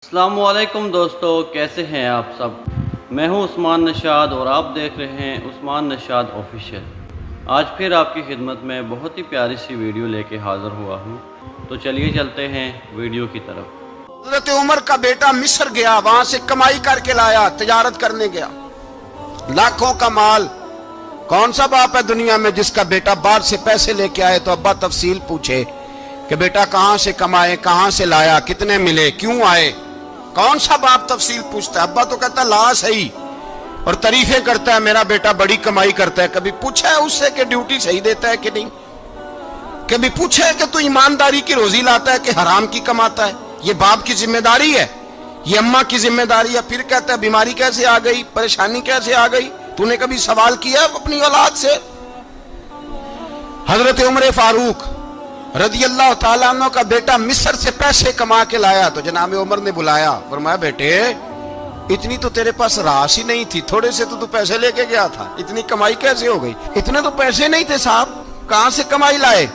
السلام علیکم دوستو، کیسے ہیں آپ سب؟ میں ہوں عثمان نشاد اور آپ دیکھ رہے ہیں عثمان نشاد آفیشیل۔ آج پھر آپ کی خدمت میں بہت ہی پیاری سی ویڈیو لے کے حاضر ہوا ہوں، تو چلیے چلتے ہیں ویڈیو کی طرف۔ حضرت عمر کا بیٹا مصر گیا، وہاں سے کمائی کر کے لایا، تجارت کرنے گیا، لاکھوں کا مال۔ کون سا باپ ہے دنیا میں جس کا بیٹا باہر سے پیسے لے کے آئے تو ابا تفصیل پوچھے کہ بیٹا کہاں سے کمائے، کہاں سے لایا، کتنے ملے، کیوں آئے؟ کون سا باپ تفصیل پوچھتا ہے؟ ابا تو کہتا لا صحیح اور تعریفیں کرتا ہے، میرا بیٹا بڑی کمائی کرتا ہے۔ کبھی پوچھا ہے اس سے کہ ڈیوٹی صحیح دیتا ہے کہ نہیں؟ کبھی پوچھا ہے کہ تو ایمانداری کی روزی لاتا ہے کہ حرام کی کماتا ہے؟ یہ باپ کی ذمہ داری ہے، یہ اماں کی ذمہ داری ہے۔ پھر کہتا ہے بیماری کیسے آ گئی، پریشانی کیسے آ گئی؟ تو نے کبھی سوال کیا اپنی اولاد سے؟ حضرت عمر فاروق رضی اللہ تعالیٰ عنہ کا بیٹا مصر سے پیسے کما کے لایا تو جناب عمر نے بلایا، فرمایا بیٹے اتنی تو تیرے پاس راس ہی نہیں تھی، تھوڑے سے تو پیسے لے کے گیا تھا، اتنی کمائی کیسے ہو گئی؟ اتنے تو پیسے نہیں تھے صاحب، کہاں سے کمائی لائے؟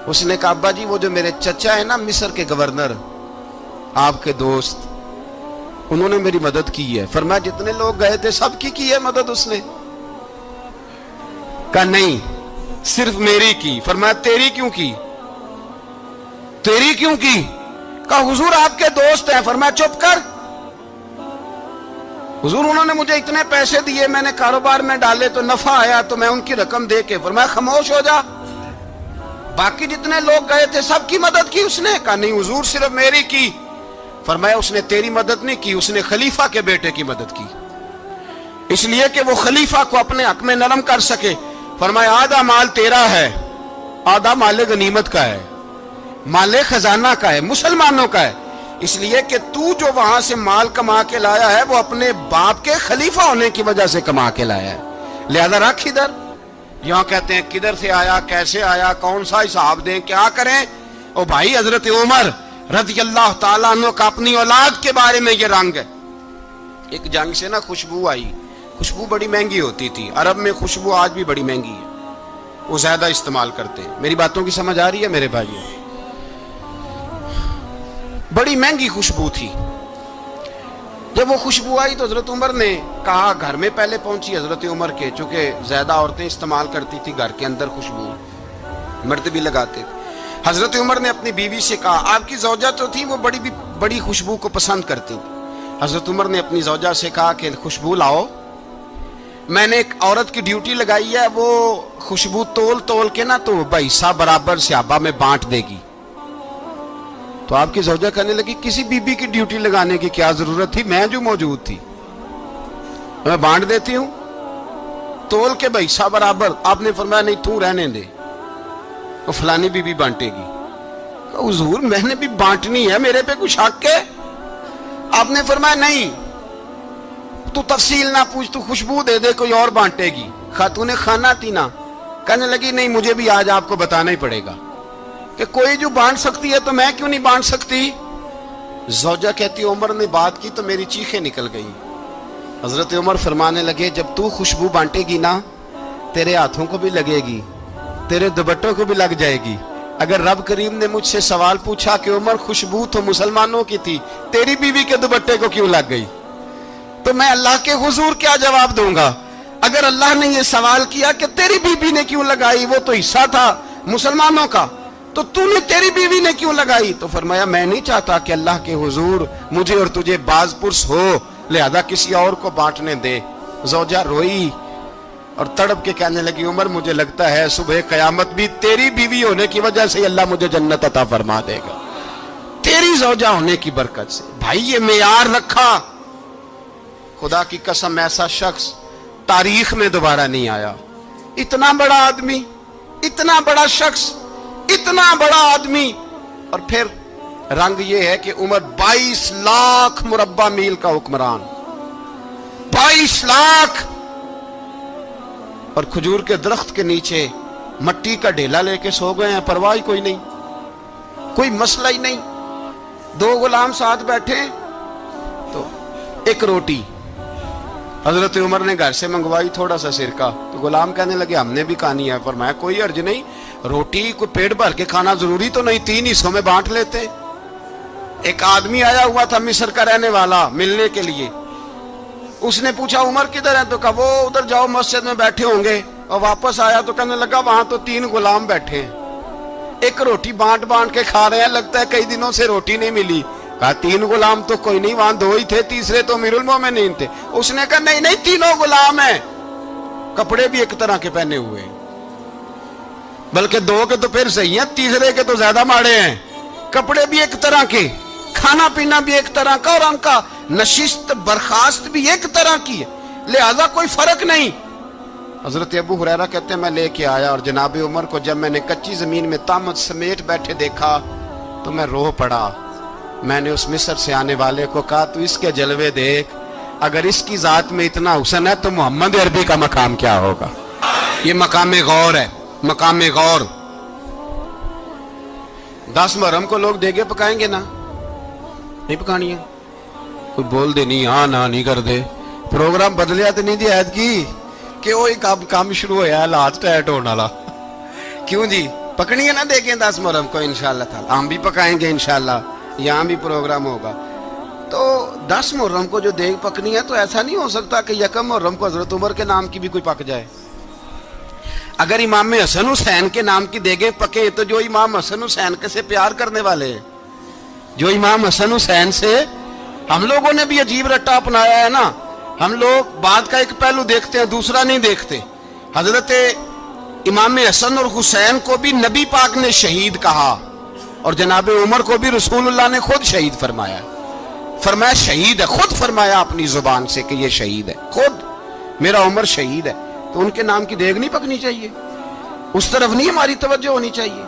اس نے کہا ابا جی وہ جو میرے چچا ہے نا مصر کے گورنر، آپ کے دوست، انہوں نے میری مدد کی ہے۔ فرمایا جتنے لوگ گئے تھے سب کی ہے مدد اس نے؟ کہا نہیں صرف میری کی۔ فرمایا تیری کیوں کی؟ تیری کیوں کی؟ کہا حضور آپ کے دوست ہیں۔ فرمایا چپ کر، حضور انہوں نے مجھے اتنے پیسے دیے، میں نے کاروبار میں ڈالے تو نفع آیا تو میں ان کی رقم دے کے۔ فرمایا خاموش ہو جا، باقی جتنے لوگ گئے تھے سب کی مدد کی اس نے؟ کہا نہیں حضور صرف میری کی۔ فرمایا اس نے تیری مدد نہیں کی، اس نے خلیفہ کے بیٹے کی مدد کی، اس لیے کہ وہ خلیفہ کو اپنے حق میں نرم کر سکے۔ فرمایا آدھا مال تیرا ہے، آدھا مال غنیمت کا ہے، مال خزانہ کا ہے، مسلمانوں کا ہے، اس لیے کہ تو جو وہاں سے مال کما کے لایا ہے وہ اپنے باپ کے خلیفہ ہونے کی وجہ سے کما کے لایا ہے، لہذا رکھ ادھر۔ یہاں کہتے ہیں کدھر سے آیا، کیسے آیا، کون سا حساب دیں، کیا کریں؟ او بھائی حضرت عمر رضی اللہ تعالیٰ عنہ کا اپنی اولاد کے بارے میں یہ رنگ ہے۔ ایک جنگ سے نا خوشبو آئی، خوشبو بڑی مہنگی ہوتی تھی، عرب میں خوشبو آج بھی بڑی مہنگی ہے، وہ زیادہ استعمال کرتے ہیں۔ میری باتوں کی سمجھ آ رہی ہے میرے بھائیوں؟ بڑی مہنگی خوشبو تھی۔ جب وہ خوشبو آئی تو حضرت عمر نے کہا، گھر میں پہلے پہنچی حضرت عمر کے، چونکہ زیادہ عورتیں استعمال کرتی تھی گھر کے اندر خوشبو، مرد بھی لگاتے تھے۔ حضرت عمر نے اپنی بیوی سے کہا، آپ کی زوجہ تو تھی وہ بڑی خوشبو کو پسند کرتی تھی۔ حضرت عمر نے اپنی زوجہ سے کہا کہ خوشبو لاؤ، میں نے ایک عورت کی ڈیوٹی لگائی ہے، وہ خوشبو تول کے نا تو حصہ برابر صحابہ میں بانٹ دے گی۔ تو آپ کی زوجہ کہنے لگی کسی بی بی کی ڈیوٹی لگانے کی کیا ضرورت تھی، میں جو موجود تھی میں بانٹ دیتی ہوں تول کے حصہ برابر۔ آپ نے فرمایا نہیں تو رہنے دے، وہ فلانی بی بی بانٹے گی۔ حضور میں نے بھی بانٹنی ہے، میرے پہ کچھ حق ہے؟ آپ نے فرمایا نہیں تو تفصیل نہ پوچھ، تو خوشبو دے دے، کوئی اور بانٹے گی۔ خاتون خانہ تھی نا، کہنے لگی نہیں مجھے بھی آج آپ کو بتانا ہی پڑے گا کہ کوئی جو بانٹ سکتی ہے تو میں کیوں نہیں بانٹ سکتی؟ زوجہ کہتی عمر نے بات کی تو میری چیخیں نکل گئی۔ حضرت عمر فرمانے لگے جب تو خوشبو بانٹے گی نا تیرے ہاتھوں کو بھی لگے گی، تیرے دوپٹوں کو بھی لگ جائے گی۔ اگر رب کریم نے مجھ سے سوال پوچھا کہ عمر خوشبو تو مسلمانوں کی تھی، تیری بیوی کے دوپٹے کو کیوں لگ گئی، تو میں اللہ کے حضور کیا جواب دوں گا؟ اگر اللہ نے یہ سوال کیا کہ تیری بیوی نے کیوں لگائی، وہ تو حصہ تھا مسلمانوں کا، تو نے تیری بیوی نے کیوں لگائی؟ تو فرمایا میں نہیں چاہتا کہ اللہ کے حضور مجھے اور تجھے باز پرس ہو، لہذا کسی اور کو بانٹنے دے۔ زوجہ روئی اور تڑپ کے کہنے لگی عمر مجھے لگتا ہے صبح قیامت بھی تیری بیوی ہونے کی وجہ سے اللہ مجھے جنت عطا فرما دے گا، تیری زوجہ ہونے کی برکت سے۔ بھائی یہ معیار رکھا، خدا کی قسم ایسا شخص تاریخ میں دوبارہ نہیں آیا۔ اتنا بڑا آدمی، اتنا بڑا شخص، اتنا بڑا آدمی، اور پھر رنگ یہ ہے کہ عمر 22 لاکھ مربع میل کا حکمران، 22 لاکھ، اور کھجور کے درخت کے نیچے مٹی کا ڈھیلا لے کے سو گئے ہیں، پرواہ کوئی نہیں، کوئی مسئلہ ہی نہیں۔ دو غلام ساتھ بیٹھے تو ایک روٹی حضرت عمر نے گھر سے منگوائی، تھوڑا سا سرکہ، تو غلام کہنے لگے ہم نے بھی کھانی ہے۔ فرمایا کوئی حرج نہیں، روٹی کو پیٹ بھر کے کھانا ضروری تو نہیں، 3 حصوں میں بانٹ لیتے۔ ایک آدمی آیا ہوا تھا مصر کا رہنے والا ملنے کے لیے. اس نے پوچھا عمر کدھر ہے؟ تو کہا وہ ادھر جاؤ مسجد میں بیٹھے ہوں گے. اور واپس آیا تو کہنے لگا وہاں تو 3 غلام بیٹھے ہیں, ایک روٹی بانٹ بانٹ کے کھا رہے ہیں, لگتا ہے کئی دنوں سے روٹی نہیں ملی. کہا 3 غلام تو کوئی نہیں, وہاں 2 ہی تھے, تیسرے تو امیر المومنین تھے. اس نے کہا نہیں نہیں 3 غلام ہیں, کپڑے بھی ایک طرح کے پہنے ہوئے, بلکہ 2 کے تو پھر صحیح ہیں, تیسرے کے تو زیادہ ماڑے ہیں. کپڑے بھی ایک طرح کے, کھانا پینا بھی ایک طرح کا, اور ان کا نشست برخاست بھی ایک طرح کی ہے, لہذا کوئی فرق نہیں. حضرت ابو ہریرہ کہتے ہیں میں لے کے آیا, اور جناب عمر کو جب میں نے کچی زمین میں تامت سمیٹ بیٹھے دیکھا تو میں رو پڑا. میں نے اس مصر سے آنے والے کو کہا تو اس کے جلوے دیکھ, اگر اس کی ذات میں اتنا حسن ہے تو محمد عربی کا مقام کیا ہوگا. یہ مقام غور ہے, مقام غور. 10 محرم کو لوگ دیگے پکائیں گے نا, نہیں پکانی ہے, کوئی بول دے نہیں ہاں نہ نہیں کر دے, پروگرام بدلیا تو نہیں دی عید کی کہ وہی کام شروع ہوا ہے لاسٹ ٹائٹ ہونے والا. کیوں جی پکنی ہے نا دیکھیں 10 محرم کو انشاءاللہ تعالی, ہم بھی پکائیں گے انشاءاللہ, یہاں بھی پروگرام ہوگا. تو 10 محرم کو جو دیگ پکنی ہے تو ایسا نہیں ہو سکتا کہ 1 محرم کو حضرت عمر کے نام کی بھی کوئی پک جائے. اگر امام حسن حسین کے نام کی دیگیں پکے تو جو امام حسن حسین کے سے پیار کرنے والے ہیں, جو امام حسن حسین سے, ہم لوگوں نے بھی عجیب رٹا اپنایا ہے نا, ہم لوگ بات کا ایک پہلو دیکھتے ہیں دوسرا نہیں دیکھتے. حضرت امام حسن اور حسین کو بھی نبی پاک نے شہید کہا, اور جناب عمر کو بھی رسول اللہ نے خود شہید فرمایا. فرمایا شہید ہے, خود فرمایا اپنی زبان سے کہ یہ شہید ہے, خود میرا عمر شہید ہے. تو ان کے نام کی دیگ نہیں پکنی چاہیے, اس طرف نہیں ہماری توجہ ہونی چاہیے.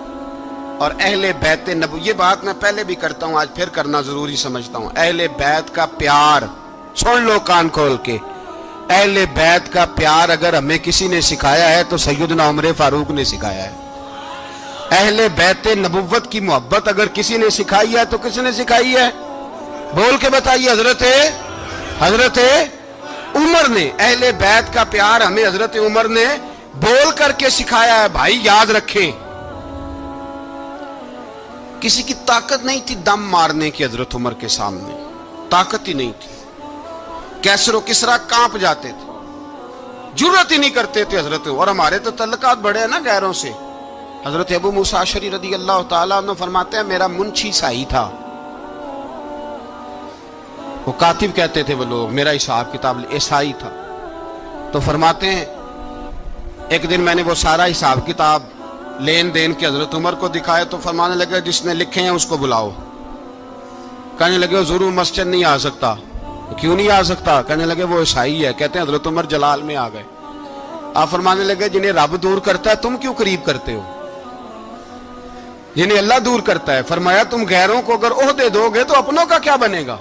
اور اہل بیت نبو, یہ بات میں پہلے بھی کرتا ہوں, آج پھر کرنا ضروری سمجھتا ہوں. اہل بیت کا پیار سن لو کان کھول کے, اہل بیت کا پیار اگر ہمیں کسی نے سکھایا ہے تو سیدنا عمر فاروق نے سکھایا ہے. اہل بیت نبوت کی محبت اگر کسی نے سکھائی ہے تو کس نے سکھائی ہے؟ بول کے بتائیے. حضرت عمر نے. اہل بیت کا پیار ہمیں حضرت عمر نے بول کر کے سکھایا ہے. بھائی یاد رکھیں, کسی کی طاقت نہیں تھی دم مارنے کی حضرت عمر کے سامنے, طاقت ہی نہیں تھی. کیسر و کسرا کانپ جاتے تھے, جرت ہی نہیں کرتے تھے حضرت. اور ہمارے تو تعلقات بڑے ہیں نا غیروں سے. حضرت ابو موسیٰ اشعری رضی اللہ تعالیٰ عنہ فرماتے ہیں میرا منشی سائی تھا, وہ کاتب کہتے تھے وہ لوگ, میرا حساب کتاب عیسائی تھا. تو فرماتے ہیں ایک دن میں نے وہ سارا حساب کتاب لین دین کے حضرت عمر کو دکھائے تو فرمانے لگے جس نے لکھے ہیں اس کو بلاؤ. کہنے لگے وہ ضرور مسجد نہیں آ سکتا. کیوں نہیں آ سکتا؟ کہنے لگے وہ عیسائی ہے. کہتے ہیں حضرت عمر جلال میں آ گئے. آپ فرمانے لگے جنہیں رب دور کرتا ہے تم کیوں قریب کرتے ہو؟ جنہیں اللہ دور کرتا ہے. فرمایا تم غیروں کو اگر عہدے دو گے تو اپنوں کا کیا بنے گا؟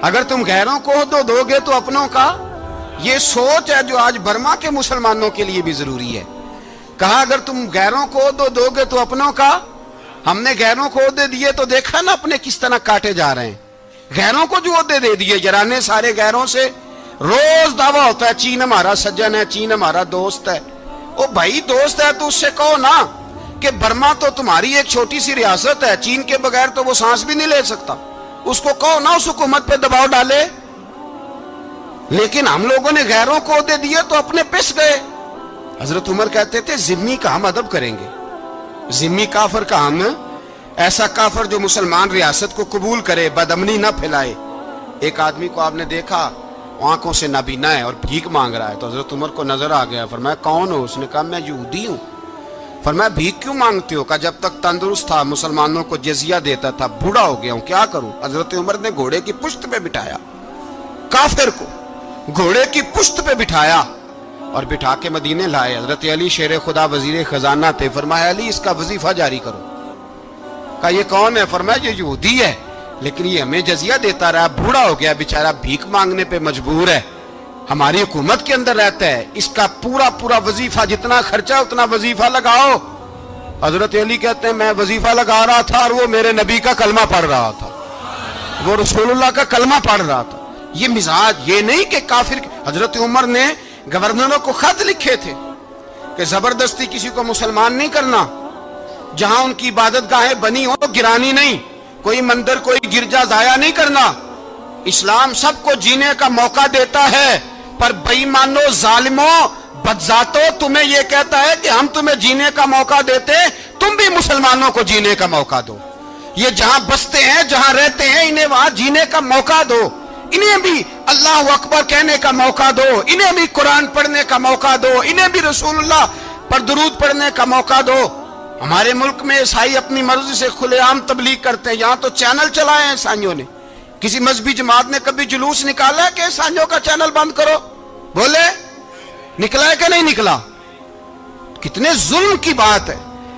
اگر تم غیروں کو عہدے دو گے تو اپنوں کا. یہ سوچ ہے جو آج برما کے مسلمانوں کے لیے بھی ضروری ہے. کہا اگر تم غیروں کو عہدے دو گے تو اپنوں کا. ہم نے غیروں کو عہدے دیے تو دیکھا نا اپنے کس طرح کاٹے جا رہے ہیں. غیروں کو جو عہدے دے دیے جرانے سارے غیروں سے, روز دعویٰ ہوتا ہے چین ہمارا سجن ہے, چین ہمارا دوست ہے. او بھائی دوست ہے تو اس سے کہو نا کہ برما تو تمہاری ایک چھوٹی سی ریاست ہے, چین کے بغیر تو وہ سانس بھی نہیں لے سکتا. اس کو کہو نا اس حکومت پہ دباؤ ڈالے. لیکن ہم لوگوں نے غیروں کو عہدے دیے تو اپنے پس گئے. حضرت عمر کہتے تھے ذمی کا ہم ادب کریں گے, ذمی کافر کا ہم, ایسا کافر جو مسلمان ریاست کو قبول کرے, بدامنی نہ پھیلائے. ایک آدمی کو آپ نے دیکھا آنکھوں سے نابینا ہے اور بھیک مانگ رہا ہے, تو حضرت عمر کو نظر آ گیا. فرمایا کون ہو؟ اس نے کہا میں یہودی ہوں. فرمایا بھیک کیوں مانگتے ہو؟ کہا جب تک تندرست تھا مسلمانوں کو جزیہ دیتا تھا, بوڑھا ہو گیا ہوں کیا کروں. حضرت عمر نے گھوڑے کی پشت پہ بٹھایا کافر کو, گھوڑے کی پشت پہ بٹھایا اور بٹھا کے مدینے لائے. حضرت علی شیر خدا وزیر خزانہ تھے. فرمایا علی اس کا وظیفہ جاری کرو. کہا یہ کون ہے؟ فرمایا یہ یہودی ہے لیکن یہ ہمیں جزیہ دیتا رہا, بوڑھا ہو گیا بیچارہ, بھیک مانگنے پہ مجبور ہے, ہماری حکومت کے اندر رہتا ہے, اس کا پورا وظیفہ جتنا خرچہ اتنا وظیفہ لگاؤ. حضرت علی کہتے ہیں میں وظیفہ لگا رہا تھا اور وہ میرے نبی کا کلمہ پڑھ رہا تھا, وہ رسول اللہ کا کلمہ پڑھ رہا تھا. یہ مزاج, یہ نہیں کہ کافر. حضرت عمر نے گورنروں کو خط لکھے تھے کہ زبردستی کسی کو مسلمان نہیں کرنا, جہاں ان کی عبادت گاہیں بنی ہو گرانی نہیں, کوئی مندر کوئی گرجا ضائع نہیں کرنا. اسلام سب کو جینے کا موقع دیتا ہے, پر بے ایمانو ظالموں بدذاتوں تمہیں یہ کہتا ہے کہ ہم تمہیں جینے کا موقع دیتے, تم بھی مسلمانوں کو جینے کا موقع دو. یہ جہاں بستے ہیں جہاں رہتے ہیں انہیں وہاں جینے کا موقع دو, انہیں بھی اللہ اکبر کہنے کا موقع دو, انہیں بھی قرآن پڑھنے کا موقع دو, انہیں بھی رسول اللہ پر درود پڑھنے کا موقع دو. ہمارے ملک میں عیسائی اپنی مرضی سے کھلے عام تبلیغ کرتے ہیں, یہاں تو چینل چلائے ہیں عیسائیوں نے. کسی مذہبی جماعت نے کبھی جلوس نکالا ہے کہ عیسائیوں کا چینل بند کرو؟ بولے نکلا ہے کہ نہیں نکلا؟ کتنے ظلم کی بات ہے.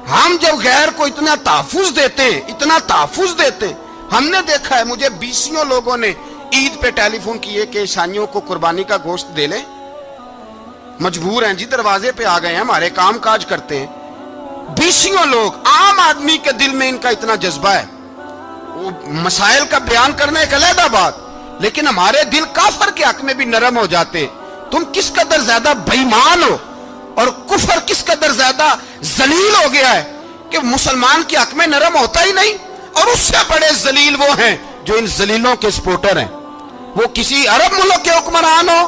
ہم جب غیر کو اتنا تحفظ دیتے ہیں, اتنا تحفظ دیتے ہیں, ہم نے دیکھا ہے, مجھے بیسیوں لوگوں نے عید پہ ٹیلی فون کیے کہ عیسائیوں کو قربانی کا گوشت دے لیں, مجبور ہیں جی, دروازے پہ آ گئے ہیں, ہمارے کام کاج کرتے ہیں. بیسیوں لوگ, عام آدمی کے دل میں ان کا اتنا جذبہ ہے. وہ مسائل کا بیان کرنے ایک علیحدہ بات, لیکن ہمارے دل کافر کے حق میں بھی نرم ہو جاتے. تم کس قدر زیادہ بے ایمان ہو اور کفر کس قدر زیادہ ذلیل ہو گیا ہے کہ مسلمان کے حق میں نرم ہوتا ہی نہیں. اور اس سے بڑے ذلیل وہ ہیں جو ان ذلیلوں کے سپورٹر ہیں. وہ کسی عرب ملک کے حکمران ہو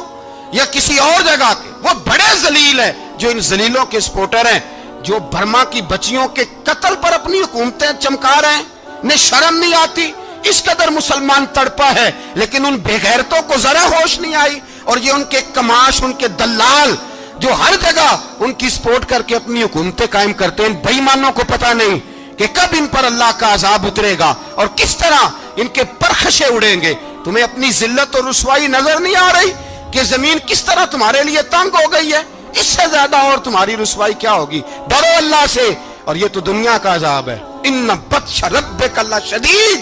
یا کسی اور جگہ کے, وہ بڑے ذلیل ہیں جو ان ذلیلوں کے سپورٹر ہیں, جو برما کی بچیوں کے قتل پر اپنی حکومتیں چمکا رہے ہیں. انہیں شرم نہیں آتی, اس قدر مسلمان تڑپا ہے, لیکن ان بے غیرتوں کو ذرا ہوش نہیں آئی. اور یہ ان کے کماش, ان کے دلال جو ہر جگہ ان کی سپورٹ کر کے اپنی حکومتیں قائم کرتے ہیں, ان بے ایمانوں کو پتہ نہیں کہ کب ان پر اللہ کا عذاب اترے گا اور کس طرح ان کے پرخشے اڑیں گے. تمہیں اپنی ذلت اور رسوائی نظر نہیں آ رہی کہ زمین کس طرح تمہارے لیے تنگ ہو گئی ہے؟ اس سے زیادہ اور تمہاری رسوائی کیا ہوگی؟ ڈرو اللہ سے, اور یہ تو دنیا کا عذاب ہے. ان بطش ربک لشدید,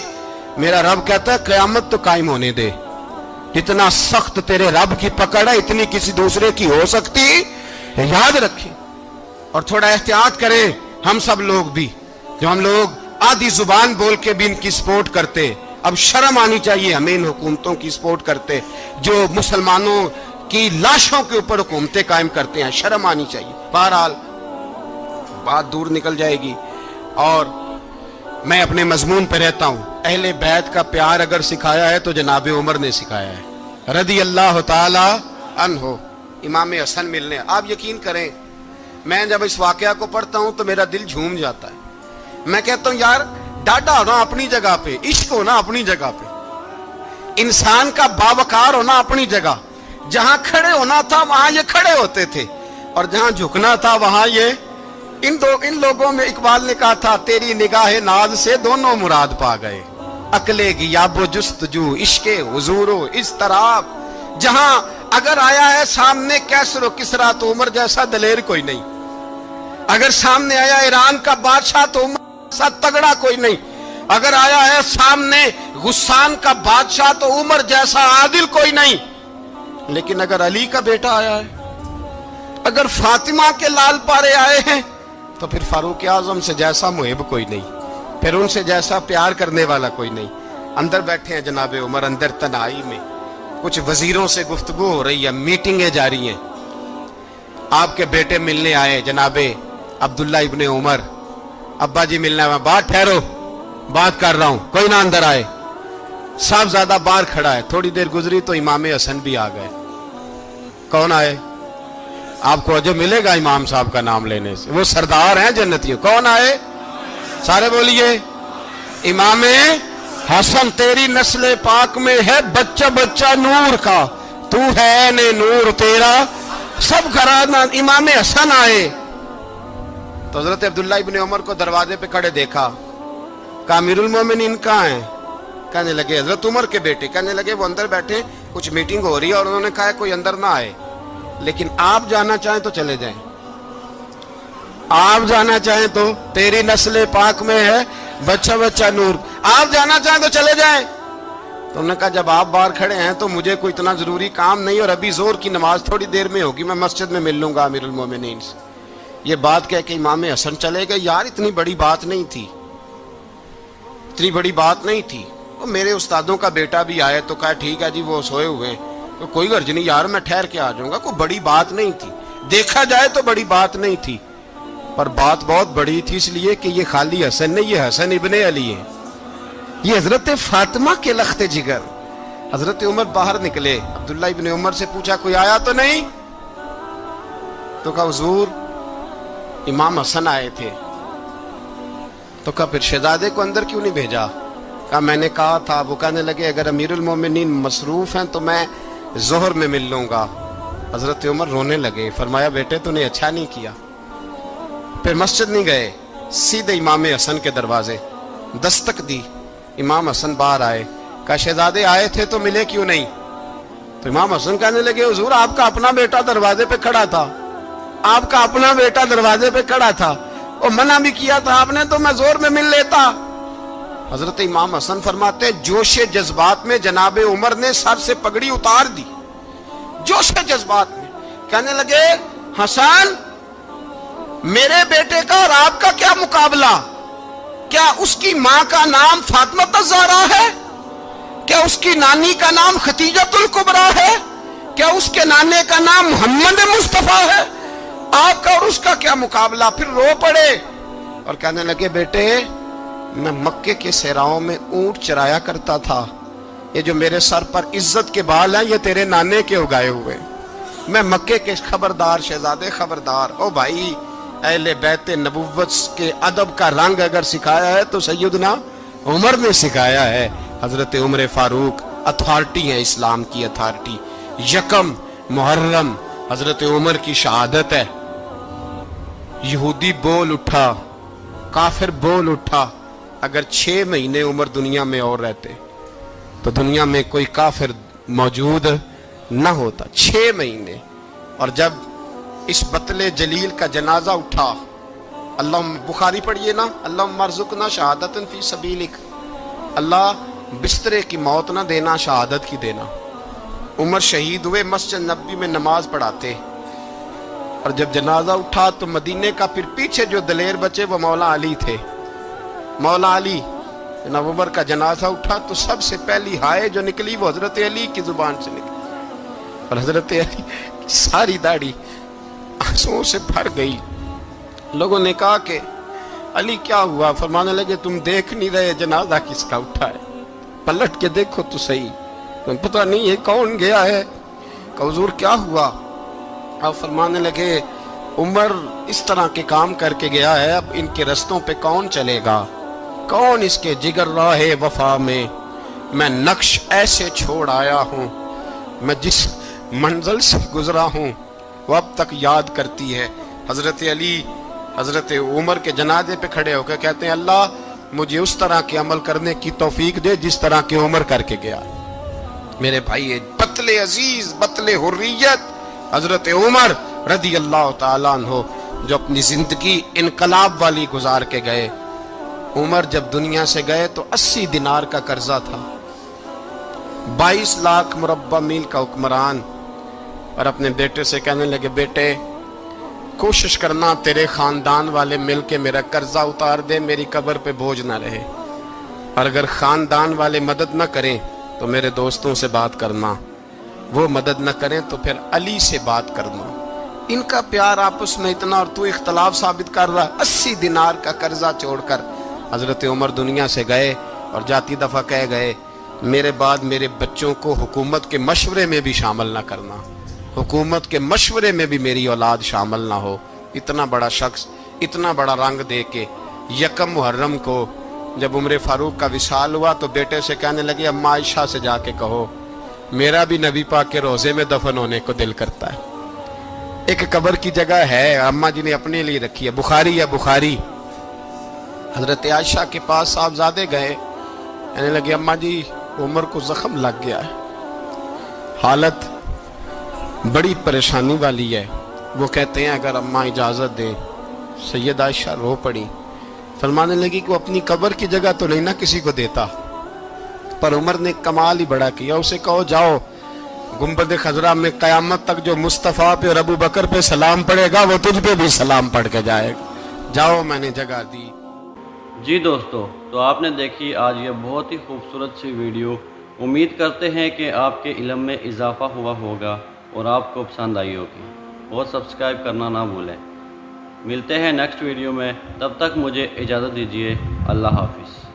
میرا رب کہتا ہے قیامت تو قائم ہونے دے. اتنا سخت تیرے رب کی پکڑ ہے, اتنی کسی دوسرے کی ہو سکتی؟ یاد رکھیں اور تھوڑا احتیاط کریں ہم سب لوگ بھی, جو ہم لوگ آدھی زبان بول کے بھی ان کی سپورٹ کرتے. اب شرم آنی چاہیے ہمیں ان حکومتوں کی سپورٹ کرتے جو مسلمانوں کی لاشوں کے اوپر حکومتیں قائم کرتے ہیں. شرم آنی چاہیے. بہرحال بات دور نکل جائے گی اور میں اپنے مضمون پہ رہتا ہوں. اہل بیت کا پیار اگر سکھایا ہے تو جناب عمر نے سکھایا ہے رضی اللہ تعالی عنہ. امام حسن ملنے, آپ یقین کریں میں جب اس واقعہ کو پڑھتا ہوں تو میرا دل جھوم جاتا ہے. میں کہتا ہوں یار, ڈاڈا ہونا اپنی جگہ پہ, عشق ہونا اپنی جگہ پہ, انسان کا باوقار ہونا اپنی جگہ. جہاں کھڑے ہونا تھا وہاں یہ کھڑے ہوتے تھے, اور جہاں جھکنا تھا وہاں یہ. ان لوگوں میں اقبال نے کہا تھا تیری نگاہ ناز سے دونوں مراد پا گئے, عقلے کی یاب و جستجو, عشق حضور و اضطراب. جہاں اگر آیا ہے سامنے کیسر و کسرا تو عمر جیسا دلیر کوئی نہیں, اگر سامنے آیا ایران کا بادشاہ تو عمر جیسا تگڑا کوئی نہیں, اگر آیا ہے سامنے غسان کا بادشاہ تو عمر جیسا عادل کوئی نہیں. لیکن اگر علی کا بیٹا آیا ہے, اگر فاطمہ کے لال پارے آئے ہیں, تو پھر فاروق اعظم سے جیسا محب کوئی نہیں, پھر ان سے جیسا پیار کرنے والا کوئی نہیں. اندر بیٹھے ہیں جناب عمر, اندر تنہائی میں کچھ وزیروں سے گفتگو ہو رہی ہے, میٹنگیں جاری ہیں. آپ کے بیٹے ملنے آئے جناب عبداللہ ابن عمر, ابا جی ملنا ہے. بات ٹھہرو, بات کر رہا ہوں, کوئی نہ اندر آئے. صاحب زیادہ باہر کھڑا ہے. تھوڑی دیر گزری تو امام حسن بھی آ گئے. کون آئے؟ آپ کو جو ملے گا امام صاحب کا نام لینے سے, وہ سردار ہیں جنتیوں. کون آئے؟ سارے بولیے. امام حسن, تیری نسل پاک میں ہے بچہ بچہ نور کا, تو ہے نے نور تیرا سب گھرانہ. امام حسن آئے تو حضرت عبداللہ ابن عمر کو دروازے پہ کھڑے دیکھا. کہا امیر المومنین کہاں ہیں؟ کہنے لگے حضرت عمر کے بیٹے. کہنے لگے وہ اندر بیٹھے, کچھ میٹنگ ہو رہی ہے, اور انہوں نے کہا کوئی اندر نہ آئے, لیکن آپ جانا چاہیں تو چلے جائیں. آپ جانا چاہیں تو, تیری نسل پاک میں ہے بچہ بچہ نور, آپ جانا چاہیں تو چلے جائیں. تو انہوں نے کہا جب آپ باہر کھڑے ہیں تو مجھے کوئی اتنا ضروری کام نہیں, اور ابھی زور کی نماز تھوڑی دیر میں ہوگی, میں مسجد میں مل لوں گا امیر المومنین سے. یہ بات کہہ کے امام حسن چلے گئے. یار اتنی بڑی بات نہیں تھی, اتنی بڑی بات نہیں تھی. میرے استادوں کا بیٹا بھی آئے تو کہا ٹھیک ہے جی وہ سوئے ہوئے ہیں, کوئی غرض نہیں یار, میں ٹھہر کے آ جاؤں گا. کوئی بڑی بات نہیں تھی, دیکھا جائے تو بڑی بات نہیں تھی, پر بات بہت بڑی تھی اس لیے کہ یہ خالی حسن نہیں, یہ حسن ابن علی ہے. یہ حضرت فاطمہ کے لخت جگر. حضرت عمر باہر نکلے, عبداللہ ابن عمر سے پوچھا کوئی آیا تو نہیں؟ تو کہا حضور امام حسن آئے تھے. تو کہا پھر شہزادے کو اندر کیوں نہیں بھیجا؟ کہا میں نے کہا تھا. وہ کہنے لگے اگر امیر المومنین مصروف ہیں تو میں ظہر میں مل لوں گا. حضرت عمر رونے لگے, فرمایا بیٹے تو نے اچھا نہیں کیا. پھر مسجد نہیں گئے, سیدھے امام حسن کے دروازے دستک دی. امام حسن باہر آئے, کہا شہزادے آئے تھے تو ملے کیوں نہیں؟ تو امام حسن کہنے لگے حضور آپ کا اپنا بیٹا دروازے پہ کھڑا تھا, آپ کا اپنا بیٹا دروازے پہ کھڑا تھا, اور منع بھی کیا تھا آپ نے تو میں زور میں مل لیتا. حضرت امام حسن فرماتے ہیں جوش جذبات میں جناب عمر نے سر سے پگڑی اتار دی, جوش جذبات میں. کہنے لگے حسن میرے بیٹے کا اور آپ کا کیا مقابلہ؟ کیا اس کی ماں کا نام فاطمہ الزہرا ہے؟ کیا اس کی نانی کا نام خدیجۃ الکبریٰ ہے؟ کیا اس کے نانے کا نام محمد مصطفیٰ ہے؟ آپ کا اور اس کا کیا مقابلہ؟ پھر رو پڑے اور کہنے لگے بیٹے میں مکے کے صحراؤں میں اونٹ چرایا کرتا تھا, یہ جو میرے سر پر عزت کے بال ہیں یہ تیرے نانے کے اگائے ہوئے. میں مکے کے خبردار شہزادے خبردار. او بھائی اہل بیت نبوت کے ادب کا رنگ اگر سکھایا ہے تو سیدنا عمر نے سکھایا ہے. حضرت عمر فاروق اتھارٹی ہے, اسلام کی اتھارٹی. یکم محرم حضرت عمر کی شہادت ہے. یہودی بول اٹھا, کافر بول اٹھا. اگر 6 مہینے عمر دنیا میں اور رہتے تو دنیا میں کوئی کافر موجود نہ ہوتا. 6 مہینے. اور جب اس بطل جلیل کا جنازہ اٹھا, اللہ بخاری پڑھیے نا, اللہم ارزقنا شہادت فی سبیلک, اللہ بسترے کی موت نہ دینا, شہادت کی دینا. عمر شہید ہوئے, مسجد نبوی میں نماز پڑھاتے, اور جب جنازہ اٹھا تو مدینے کا پھر پیچھے جو دلیر بچے وہ مولا علی تھے. مولا علی جناب عمر کا جنازہ اٹھا تو سب سے پہلی ہائے جو نکلی وہ حضرت علی کی زبان سے نکلی, اور حضرت علی کی ساری داڑھی آنسوؤں سے بھر گئی. لوگوں نے کہا کہ علی کیا ہوا؟ فرمانے لگے تم دیکھ نہیں رہے جنازہ کس کا اٹھا ہے, پلٹ کے دیکھو تو صحیح, تم پتہ نہیں یہ کون گیا ہے. کہ حضور کیا ہوا؟ آپ فرمانے لگے عمر اس طرح کے کام کر کے گیا ہے, اب ان کے رستوں پہ کون چلے گا؟ کون اس کے جگر راہ وفا میں؟ میں نقش ایسے چھوڑ آیا ہوں, میں جس منزل سے گزرا ہوں وہ اب تک یاد کرتی ہے. حضرت علی حضرت عمر کے جنازے پہ کھڑے ہو کے کہتے ہیں اللہ مجھے اس طرح کے عمل کرنے کی توفیق دے جس طرح کے عمر کر کے گیا. میرے بھائی بطل عزیز, بطل حریت حضرت عمر رضی اللہ تعالیٰ عنہ جو اپنی زندگی انقلاب والی گزار کے گئے. عمر جب دنیا سے گئے تو 80 دینار کا قرضہ تھا, 22 لاکھ مربع میل کا حکمران. اور اپنے بیٹے سے کہنے لگے بیٹے کوشش کرنا تیرے خاندان والے مل کے میرا قرضہ اتار دے, میری قبر پہ بوجھ نہ رہے, اور اگر خاندان والے مدد نہ کریں تو میرے دوستوں سے بات کرنا, وہ مدد نہ کریں تو پھر علی سے بات کرنا. ان کا پیار آپس میں اتنا, اور تو اختلاف ثابت کر رہا. 80 دینار کا قرضہ چھوڑ کر حضرت عمر دنیا سے گئے, اور جاتی دفعہ کہہ گئے میرے بعد میرے بچوں کو حکومت کے مشورے میں بھی شامل نہ کرنا, حکومت کے مشورے میں بھی میری اولاد شامل نہ ہو. اتنا بڑا شخص اتنا بڑا رنگ دے کے یکم محرم کو جب عمر فاروق کا وصال ہوا تو بیٹے سے کہنے لگے اماں عائشہ سے جا کے کہو میرا بھی نبی پاک کے روزے میں دفن ہونے کو دل کرتا ہے. ایک قبر کی جگہ ہے اماں جی نے اپنے لیے رکھی ہے, بخاری ہے بخاری. حضرت عائشہ کے پاس صاحبزادے گئے, کہنے لگے اماں جی عمر کو زخم لگ گیا ہے, حالت بڑی پریشانی والی ہے. وہ کہتے ہیں اگر اماں اجازت دیں. سید عائشہ رو پڑی, فرمانے لگی کہ وہ اپنی قبر کی جگہ تو نہیں نہ کسی کو دیتا, پر عمر نے کمال ہی بڑا کیا. اسے کہو جاؤ گنبد خضرا میں قیامت تک جو مصطفیٰ پہ اور ابو بکر پہ سلام پڑے گا وہ تجھ پہ بھی سلام پڑھ کے جائے گا, جاؤ میں نے جگہ دی. جی دوستو, تو آپ نے دیکھی آج یہ بہت ہی خوبصورت سی ویڈیو. امید کرتے ہیں کہ آپ کے علم میں اضافہ ہوا ہوگا اور آپ کو پسند آئی ہوگی, اور سبسکرائب کرنا نہ بھولیں. ملتے ہیں نیکسٹ ویڈیو میں, تب تک مجھے اجازت دیجیے. اللہ حافظ.